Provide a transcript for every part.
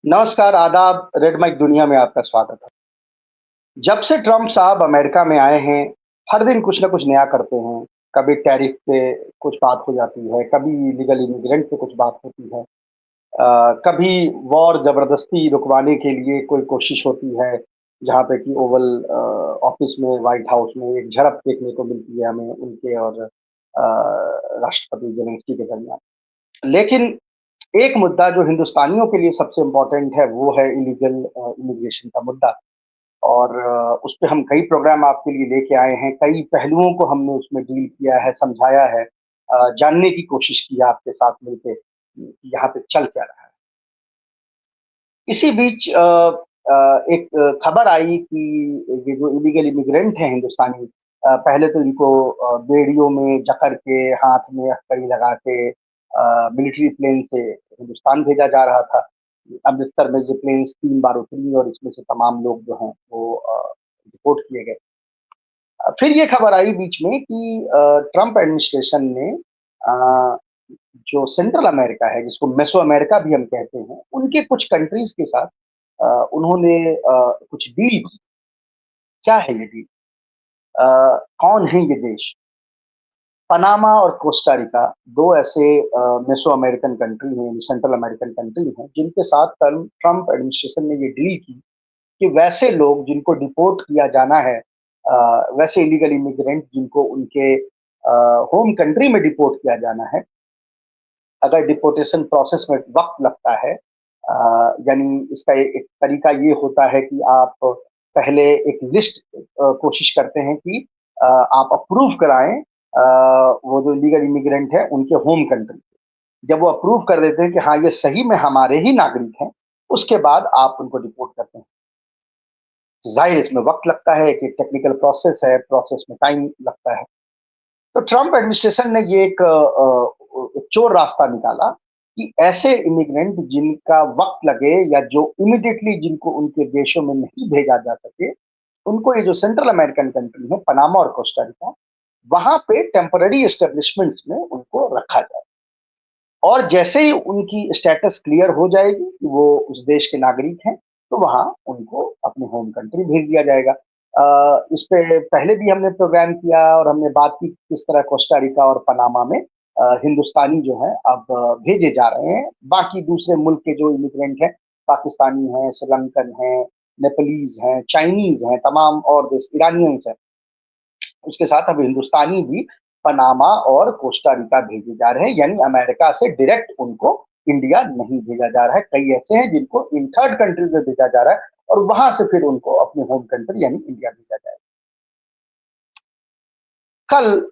नमस्कार, आदाब, red mic दुनिया में आपका स्वागत है। जब से ट्रम्प साहब अमेरिका में आए हैं, हर दिन कुछ न कुछ नया करते हैं। कभी टैरिफ पे कुछ बात हो जाती है, कभी इलीगल इमिग्रेंट पे कुछ बात होती है। कभी वॉर ज़बरदस्ती रुकवाने के लिए कोई कोशिश होती है, जहाँ पे कि ओवल ऑफ़िस में, व्हाइट हाउस में एक झड़प देखने को मिलती है हमें उनके और राष्ट्रपति ज़ेलेंस्की के दरमियान। लेकिन एक मुद्दा जो हिंदुस्तानियों के लिए सबसे इम्पोर्टेंट है, वो है इलीगल इमिग्रेशन का मुद्दा और उस पे हम कई प्रोग्राम आपके लिए लेके आए हैं, कई पहलुओं को हमने उसमें डील किया है, समझाया है, जानने की कोशिश की है आपके साथ मिलके कि यहाँ पे चल क्या रहा है। इसी बीच एक खबर आई कि ये जो इलीगल इमिग्रेंट हैं हिंदुस्तानी, पहले तो इनको बेड़ियों में जकड़ के, हाथ में हथकड़ी लगा के मिलिट्री प्लेन से हिंदुस्तान भेजा जा रहा था। अमृतसर में ये प्लेन्स 3 बार उतरी और इसमें से तमाम लोग जो हैं वो डिपोर्ट किए गए। फिर ये खबर आई बीच में कि ट्रम्प एडमिनिस्ट्रेशन ने अ, जो सेंट्रल अमेरिका है, जिसको मेसो अमेरिका भी हम कहते हैं, उनके कुछ कंट्रीज़ के साथ उन्होंने कुछ डील की। क्या है ये डील? कौन है ये देश? पनामा और कोस्टा रिका 2 ऐसे मेसो अमेरिकन कंट्री हैं, सेंट्रल अमेरिकन कंट्री हैं, जिनके साथ ट्रम्प एडमिनिस्ट्रेशन ने ये डील की कि वैसे लोग जिनको डिपोर्ट किया जाना है, वैसे इलीगल इमिग्रेंट जिनको उनके होम कंट्री में डिपोर्ट किया जाना है, अगर डिपोर्टेशन प्रोसेस में वक़्त लगता है, यानी इसका एक तरीका ये होता है कि आप पहले एक लिस्ट कोशिश करते हैं कि आप अप्रूव कराएँ वो जो लीगल इमिग्रेंट है उनके होम कंट्री। जब वो अप्रूव कर देते हैं कि हाँ, ये सही में हमारे ही नागरिक हैं, उसके बाद आप उनको डिपोर्ट करते हैं। ज़ाहिर है इसमें वक़्त लगता है, एक टेक्निकल प्रोसेस है, प्रोसेस में टाइम लगता है। तो ट्रम्प एडमिनिस्ट्रेशन ने ये एक चोर रास्ता निकाला कि ऐसे इमिग्रेंट जिनका वक़्त लगे या जो इमीडिएटली जिनको उनके देशों में नहीं भेजा जा सके, उनको ये जो सेंट्रल अमेरिकन कंट्री है, पनामा और कोस्टा रिका, वहाँ पे टेम्परेरी एस्टेब्लिशमेंट्स में उनको रखा जाए और जैसे ही उनकी स्टेटस क्लियर हो जाएगी कि वो उस देश के नागरिक हैं, तो वहाँ उनको अपने होम कंट्री भेज दिया जाएगा। इस पे पहले भी हमने प्रोग्राम किया और हमने बात की किस तरह कोस्टा रिका और पनामा में हिंदुस्तानी जो हैं अब भेजे जा रहे हैं। बाकी दूसरे मुल्क के जो इमिग्रेंट हैं, पाकिस्तानी हैं, श्रीलंकन हैं, नेपालीज़ हैं, चाइनीज़ हैं, तमाम और देश ईरानियंस हैं। उसके साथ अब हिंदुस्तानी भी पनामा और कोस्टा रिका भेजे जा रहे हैं, यानी अमेरिका से डायरेक्ट उनको इंडिया नहीं भेजा जा रहा है। कई ऐसे हैं जिनको इन थर्ड कंट्रीज में भेजा जा रहा है और वहां से फिर उनको अपने होम कंट्री यानी इंडिया भेजा जाएगा। कल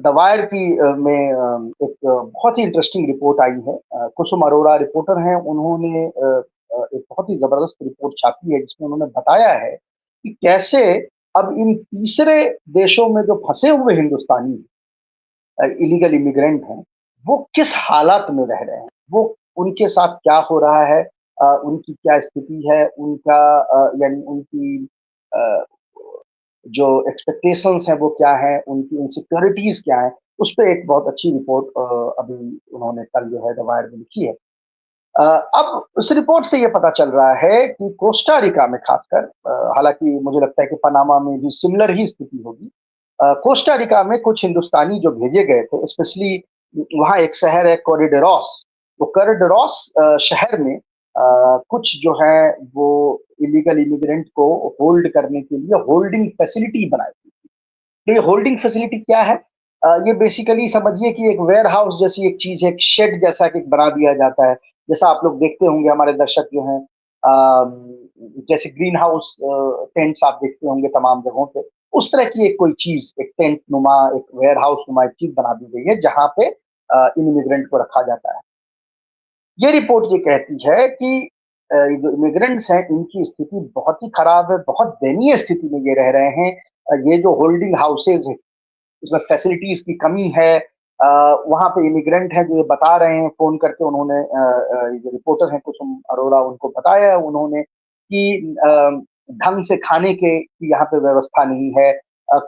द वायर की एक बहुत ही इंटरेस्टिंग रिपोर्ट आई है। कुसुम अरोड़ा रिपोर्टर हैं, उन्होंने एक बहुत ही जबरदस्त रिपोर्ट छापी है जिसमें उन्होंने बताया है कि कैसे अब इन तीसरे देशों में जो फंसे हुए हिंदुस्तानी इलीगल इमिग्रेंट हैं, वो किस हालात में रह रहे हैं, वो उनके साथ क्या हो रहा है, उनकी क्या स्थिति है, उनका यानी उनकी अ, जो एक्सपेक्टेशंस हैं वो क्या हैं, उनकी इनसिक्योरिटीज़ क्या हैं, उस पे एक बहुत अच्छी रिपोर्ट अभी उन्होंने कल जो है द वायर में लिखी है। अब उस रिपोर्ट से ये पता चल रहा है कि कोस्टा रिका में खासकर, हालाँकि मुझे लगता है कि पनामा में भी सिमिलर ही स्थिति होगी। कोस्टा रिका में कुछ हिंदुस्तानी जो भेजे गए थे, स्पेशली वहाँ एक शहर है कोरिडोरस, वो कोरिडोरस शहर में कुछ जो है वो इलीगल इमिग्रेंट को होल्ड करने के लिए होल्डिंग फैसिलिटी बनाई गई। तो ये होल्डिंग फैसिलिटी क्या है? ये बेसिकली समझिए कि एक वेयरहाउस जैसी एक चीज़ है, एक शेड जैसा कि बना दिया जाता है। जैसा आप लोग देखते होंगे हमारे दर्शक जो हैं, जैसे ग्रीन हाउस टेंट्स आप देखते होंगे तमाम जगहों पे, उस तरह की एक कोई चीज़, एक टेंट नुमा, एक वेयरहाउस नुमा एक चीज़ बना दी गई है, जहाँ पे इन इमिग्रेंट को रखा जाता है। ये रिपोर्ट ये कहती है कि ये जो इमिग्रेंट्स हैं, इनकी स्थिति बहुत ही खराब है, बहुत दयनीय स्थिति में ये रह रहे हैं। ये जो होल्डिंग हाउसेज़ हैं, इसमें फैसिलिटीज़ की कमी है। वहाँ पे इमिग्रेंट हैं जो ये बता रहे हैं, फ़ोन करके उन्होंने ये जो रिपोर्टर हैं कुसुम अरोड़ा उनको बताया है उन्होंने कि ढंग से खाने के की यहाँ पे व्यवस्था नहीं है।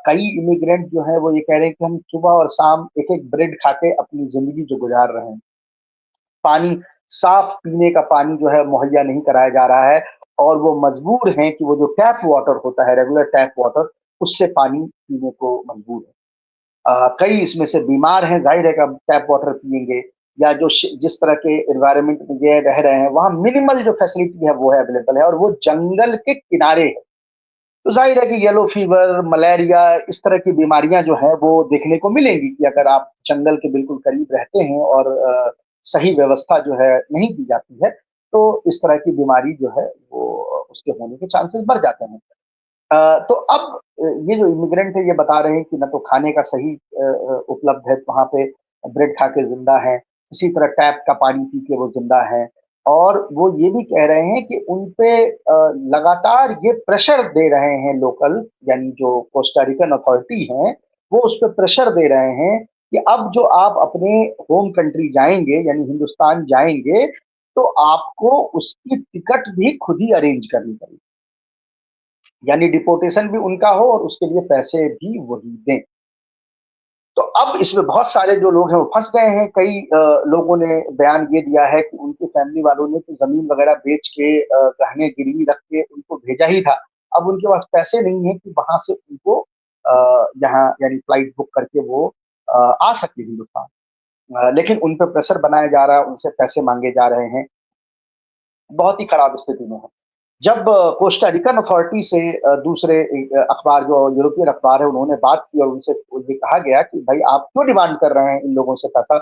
कई इमिग्रेंट जो हैं वो ये कह रहे हैं कि हम सुबह और शाम एक-एक ब्रेड खा के अपनी ज़िंदगी जो गुज़ार रहे हैं। पानी साफ पीने का पानी जो है मुहैया नहीं कराया जा रहा है और वो मजबूर हैं कि वो जो टैप वाटर होता है, रेगुलर टैप वाटर, उससे पानी पीने को मजबूर हैं। कई इसमें से बीमार हैं, ज़ाहिर है कि अब टैप वाटर पिएँगे या जो जिस तरह के एनवायरनमेंट में ये रह रहे हैं, वहाँ मिनिमल जो फैसिलिटी है वो है अवेलेबल है और वो जंगल के किनारे है। तो ज़ाहिर है कि येलो फीवर, मलेरिया इस तरह की बीमारियाँ जो हैं वो देखने को मिलेंगी कि अगर आप जंगल के बिल्कुल करीब रहते हैं और सही व्यवस्था जो है नहीं की जाती है, तो इस तरह की बीमारी जो है वो उसके होने के चांसेस बढ़ जाते हैं। तो अब ये जो इमिग्रेंट है ये बता रहे हैं कि ना तो खाने का सही उपलब्ध है वहाँ पे, ब्रेड खा के ज़िंदा हैं, इसी तरह टैप का पानी पी के वो ज़िंदा हैं और वो ये भी कह रहे हैं कि उन पे लगातार ये प्रेशर दे रहे हैं लोकल यानी जो कोस्टा रिकन अथॉरिटी हैं, वो उस पे प्रेशर दे रहे हैं कि अब जो आप अपने होम कंट्री जाएँगे यानी हिंदुस्तान जाएँगे, तो आपको उसकी टिकट भी खुद ही अरेंज करनी पड़ेगी। यानी डिपोर्टेशन भी उनका हो और उसके लिए पैसे भी वही दें। तो अब इसमें बहुत सारे जो लोग हैं वो फँस गए हैं। कई लोगों ने बयान ये दिया है कि उनकी फैमिली वालों ने तो ज़मीन वग़ैरह बेच के गहने गिरवी रख के उनको भेजा ही था। अब उनके पास पैसे नहीं हैं कि वहाँ से उनको यहाँ यानी फ्लाइट बुक करके वो आ सके हिंदुस्तान। लेकिन उन पे प्रेशर बनाया जा रहा है, उनसे पैसे माँगे जा रहे हैं। बहुत ही खराब स्थिति में है। जब कोस्टा रिकन अथॉरिटी से दूसरे अखबार जो यूरोपियन अखबार है उन्होंने बात की और उनसे ये कहा गया कि भाई आप क्यों डिमांड कर रहे हैं इन लोगों से पैसा?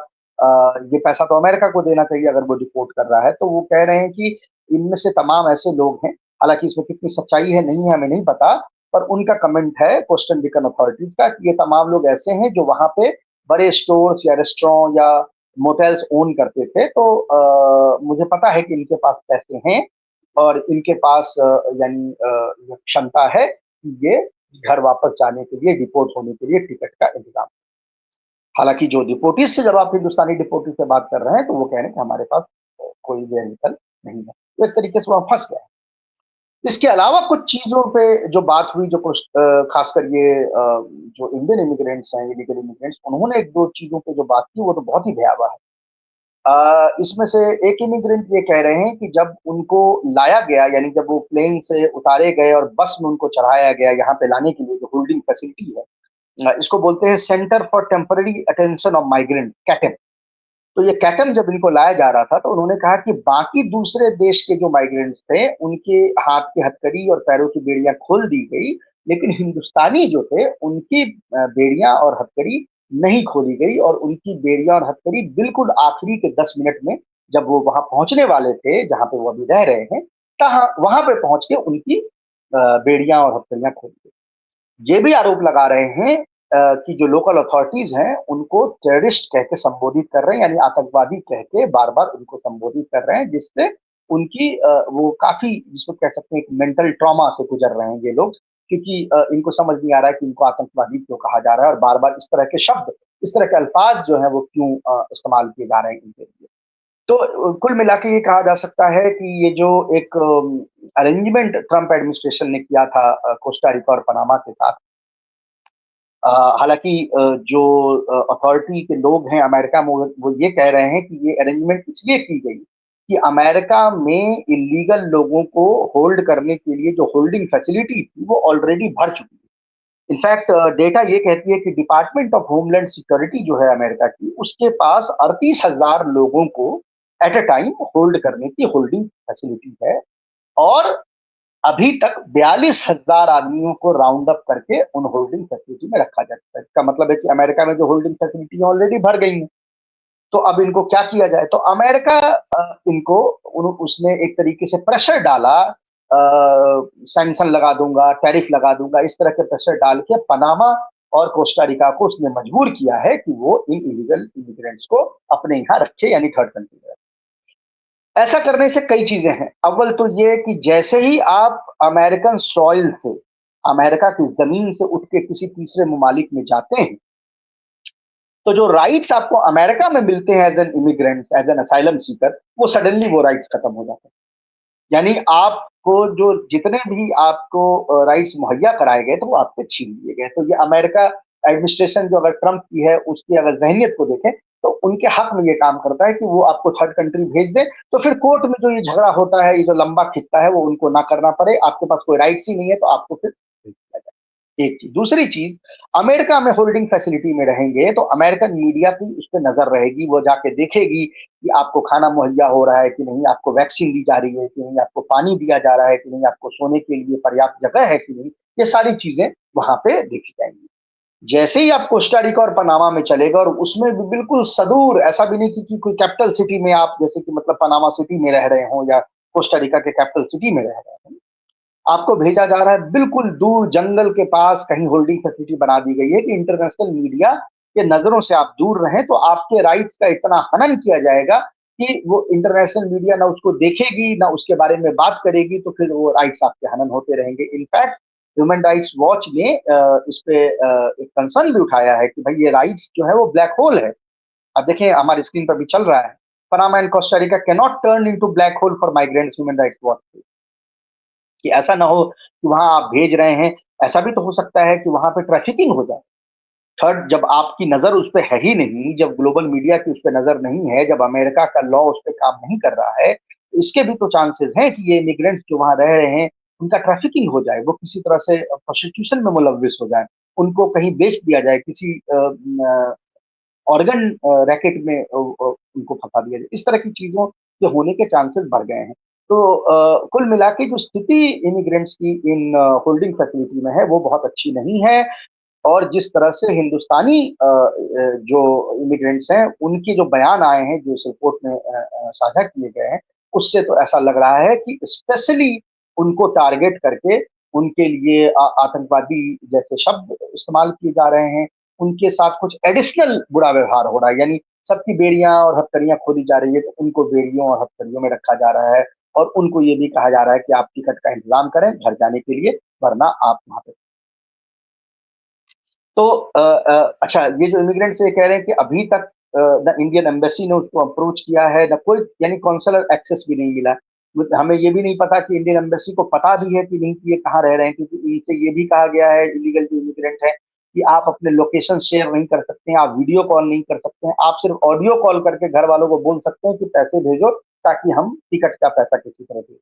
ये पैसा तो अमेरिका को देना चाहिए अगर वो डिपोर्ट कर रहा है। तो वो कह रहे हैं कि इनमें से तमाम ऐसे लोग हैं, हालाँकि इसमें कितनी सच्चाई है नहीं है हमें नहीं पता, पर उनका कमेंट है कोस्टन रिकन अथॉरिटीज़ का कि ये तमाम लोग ऐसे हैं जो वहाँ पे बड़े स्टोर्स या रेस्टोरेंट या मोटेल्स ओन करते थे। तो मुझे पता है कि इनके पास पैसे हैं और इनके पास यानी ये क्षमता है कि ये घर वापस जाने के लिए, डिपोर्ट होने के लिए टिकट का इंतज़ाम। हालाँकि जो डिपोर्टीज़ से जब आप हिंदुस्तानी डिपोर्टी से बात कर रहे हैं, तो वो कह रहे हैं कि हमारे पास कोई वेहिकल नहीं है। तो एक तरीके से वहाँ फँस गए हैं। इसके अलावा कुछ चीज़ों पे जो बात हुई जो कुछ ख़ासकर ये जो इंडियन इमिग्रेंट्स हैं, इलीगल इमिग्रेंट्स, उन्होंने 1-2 चीज़ों पे जो बात की, वो तो बहुत ही भयावह है। इसमें से एक इमिग्रेंट ये कह रहे हैं कि जब उनको लाया गया यानी जब वो प्लेन से उतारे गए और बस में उनको चढ़ाया गया यहाँ पे लाने के लिए जो होल्डिंग फैसिलिटी है इसको बोलते हैं centre for temporary attention of migrant कैटेम। तो ये कैटम जब इनको लाया जा रहा था तो उन्होंने कहा कि बाकी दूसरे देश के जो माइग्रेंट्स थे उनके हाथ की हथकड़ी और पैरों की बेड़ियां खोल दी गई, लेकिन हिंदुस्तानी जो थे उनकी बेड़ियां और हथकड़ी नहीं खोली गई और उनकी बेड़ियां और हथकड़ी बिल्कुल आखिरी के 10 मिनट में जब वो वहां पहुंचने वाले थे जहां पे वो अभी रह रहे हैं तहाँ वहां पे पहुंच के उनकी बेड़ियां और हथकड़ियां खोल दी। ये भी आरोप लगा रहे हैं कि जो लोकल अथॉरिटीज़ हैं, उनको टेररिस्ट कह के संबोधित कर रहे हैं, यानी आतंकवादी कह के बार-बार उनको संबोधित कर रहे हैं, जिससे उनकी वो काफ़ी जिसको कह सकते हैं कि मेंटल ट्रॉमा से गुज़र रहे हैं ये लोग, क्योंकि इनको समझ नहीं आ रहा है कि इनको आतंकवादी क्यों कहा जा रहा है और बार-बार इस तरह के शब्द, इस तरह के अल्फाज जो हैं वो क्यों इस्तेमाल किए जा रहे हैं इनके लिए। तो कुल मिला के ये कहा जा सकता है कि ये जो एक अरेंजमेंट ट्रम्प एडमिनिस्ट्रेशन ने किया था कोस्टा रिका और पनामा के साथ, हालाँकि जो अथॉरिटी के लोग हैं अमेरिका में वो ये कह रहे हैं कि ये अरेंजमेंट इसलिए की गई कि अमेरिका में इल्लीगल लोगों को होल्ड करने के लिए जो होल्डिंग फैसिलिटी थी वो ऑलरेडी भर चुकी है। इनफैक्ट डेटा ये कहती है कि डिपार्टमेंट ऑफ होमलैंड सिक्योरिटी जो है अमेरिका की, उसके पास 38,000 लोगों को एट अ टाइम होल्ड करने की होल्डिंग फैसिलिटी है और अभी तक 42,000 आदमियों को राउंड अप करके उन होल्डिंग फैसिलिटी में रखा जा सकता है। इसका मतलब है कि अमेरिका में जो होल्डिंग फैसिलिटी है ऑलरेडी भर गई हैं। तो अब इनको क्या किया जाए? तो अमेरिका इनको उसने एक तरीके से प्रेशर डाला सैंक्शन लगा दूँगा, टैरिफ लगा दूँगा, इस तरह के प्रेशर डाल के पनामा और कोस्टा रिका को उसने मजबूर किया है कि वो इन इलीगल इमिग्रेंट्स को अपने यहाँ रखे यानी थर्ड कंट्री में। ऐसा करने से कई चीज़ें हैं। अव्वल तो ये कि जैसे ही आप अमेरिकन सॉइल से, अमेरिका की ज़मीन से उठ के किसी तीसरे ममालिक में जाते हैं, तो जो राइट्स आपको अमेरिका में मिलते हैं as an immigrant, as an asylum Sikar, वो सडनली वो राइट्स खत्म हो जाते हैं। यानी आपको जो जितने भी आपको राइट्स मुहैया कराए गए थे, वो आपसे छीन लिए गए। तो ये अमेरिका एडमिनिस्ट्रेशन जो अगर ट्रम्प की है, उसकी अगर ज़हनियत को देखें, तो उनके हक में ये काम करता है कि वो आपको थर्ड कंट्री भेज दें, तो फिर कोर्ट में जो ये झगड़ा होता है, ये जो लंबा खिंचता है, वो उनको ना करना पड़े, आपके पास कोई राइट्स ही नहीं है, तो आपको फिर भेज दिया जाए। एक चीज़। दूसरी चीज़, अमेरिका में होल्डिंग फैसिलिटी में रहेंगे, तो अमेरिकन मीडिया की उस पे नज़र रहेगी, वो जाके देखेगी कि आपको खाना मुहैया हो रहा है कि नहीं, आपको वैक्सीन दी जा रही है कि नहीं, आपको पानी दिया जा रहा है कि नहीं, आपको सोने के लिए पर्याप्त जगह है कि नहीं, ये सारी चीज़ें वहाँ पे देखी जाएँगी। जैसे ही आप कोस्टा रिका और पनामा में चलेगा और उसमें भी बिल्कुल सुदूर, ऐसा भी नहीं कि कोई कैपिटल सिटी में आप जैसे कि मतलब पनामा सिटी में रह रहे हों या कोस्टा रिका के कैपिटल सिटी में रह रहे हों। आपको भेजा जा रहा है बिल्कुल दूर जंगल के पास, कहीं होल्डिंग फैसिलिटी बना दी गई है कि इंटरनेशनल मीडिया के नज़रों से आप दूर रहें, तो आपके राइट्स का इतना हनन किया जाएगा कि वो इंटरनेशनल मीडिया ना उसको देखेगी, ना उसके बारे में बात करेगी, तो फिर वो राइट्स आपके हनन होते रहेंगे। इनफैक्ट ह्यूमन राइट्स वॉच ने इस पे एक कंसर्न भी उठाया है कि भाई ये राइट्स जो है वो ब्लैक होल है। अब देखिए हमारी स्क्रीन पर भी चल रहा है, Panama and Costa Rica can not turn into black hole for migrants, human rights watch, कि ऐसा ना हो कि वहाँ आप भेज रहे हैं, ऐसा भी तो हो सकता है कि वहाँ पे ट्रैफिकिंग हो जाए। थर्ड, जब आपकी नज़र उस पे है ही नहीं, जब ग्लोबल मीडिया की उस पे नज़र नहीं है, जब अमेरिका का लॉ उस पे काम नहीं कर रहा है, तो इसके भी तो चांसेस हैं कि ये इमिग्रेंट्स जो वहाँ रह रहे हैं, उनका ट्रैफिकिंग हो जाए, वो किसी तरह से प्रोस्टिट्यूशन में मुलव्विस हो जाएँ, उनको कहीं बेच दिया जाए, किसी ऑर्गन रैकेट में उनको फँसा दिया जाए। इस तरह की चीज़ों के होने के चांसेस बढ़ गए हैं। तो कुल मिला के जो स्थिति इमिग्रेंट्स की इन होल्डिंग फैसिलिटी में है, वो बहुत अच्छी नहीं है और जिस तरह से हिंदुस्तानी जो इमिग्रेंट्स हैं, उनके जो बयान आए हैं, जो इस रिपोर्ट में साझा किए गए हैं, उससे तो ऐसा लग रहा है कि स्पेशली उनको टारगेट करके उनके लिए आतंकवादी जैसे शब्द इस्तेमाल किए जा रहे हैं, उनके साथ कुछ एडिशनल बुरा व्यवहार हो रहा है, यानी सबकी बेड़ियाँ और हथकड़ियाँ खोली जा रही है, तो उनको बेड़ियों और हथकड़ियों में रखा जा रहा है और उनको ये भी कहा जा रहा है कि आप टिकट का इंतज़ाम करें घर जाने के लिए, वरना आप वहाँ पे तो अच्छा, ये जो इमिग्रेंट्स ये कह रहे हैं कि अभी तक ना इंडियन एम्बेसी ने उसको अप्रोच किया है, ना कोई यानी कॉन्सुलर एक्सेस भी नहीं मिला। हमें ये भी नहीं पता कि इंडियन एम्बेसी को पता भी है कि नहीं कि ये कहाँ रह रहे हैं, क्योंकि इनसे ये भी कहा गया है इलीगल जो इमिग्रेंट है कि आप अपने लोकेशन शेयर नहीं कर सकते हैं, आप वीडियो कॉल नहीं कर सकते हैं, आप सिर्फ ऑडियो कॉल करके घर वालों को बोल सकते हैं कि पैसे भेजो ताकि हम टिकट का पैसा किसी तरह दे।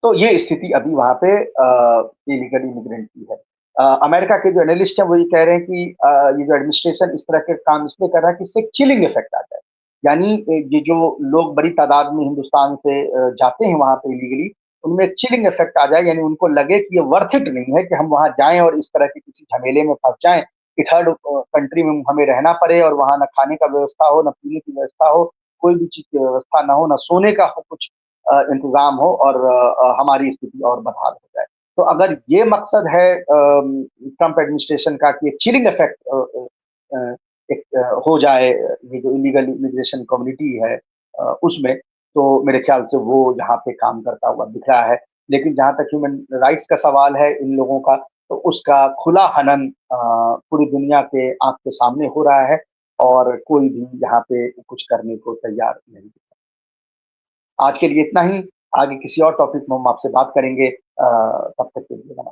तो ये स्थिति अभी वहाँ पे इलीगल इमिग्रेंट की है। अमेरिका के जो एनालिस्ट हैं वो ये कह रहे हैं कि ये जो एडमिनिस्ट्रेशन इस तरह के काम इसलिए कर रहा है कि इससे एक चिलिंग इफेक्ट आता है। यानी ये जो लोग बड़ी तादाद में हिंदुस्तान से जाते हैं वहाँ पे इलीगली, उनमें एक चिलिंग इफेक्ट आ जाए, यानी उनको लगे कि ये वर्थ इट नहीं है कि हम वहाँ जाएँ और इस तरह के किसी झमेले में फँस जाएँ कि थर्ड कंट्री में हमें रहना पड़े और वहाँ ना खाने का व्यवस्था हो, ना पीने की व्यवस्था हो, कोई भी चीज़ की व्यवस्था ना हो, ना सोने का हो कुछ इंतज़ाम हो और हमारी स्थिति और बदहाल हो जाए। तो अगर ये मकसद है ट्रम्प एडमिनिस्ट्रेशन का कि एक चिलिंग इफेक्ट एक हो जाए ये जो इलीगल इमिग्रेशन कम्युनिटी है उसमें, तो मेरे ख्याल से वो यहाँ पे काम करता हुआ दिख रहा है। लेकिन जहाँ तक ह्यूमन राइट्स का सवाल है इन लोगों का, तो उसका खुला हनन पूरी दुनिया के आँख के सामने हो रहा है और कोई भी यहाँ पे कुछ करने को तैयार नहीं। आज के लिए इतना ही, आगे किसी और टॉपिक में हम आपसे बात करेंगे। तब तक के लिए नमस्कार।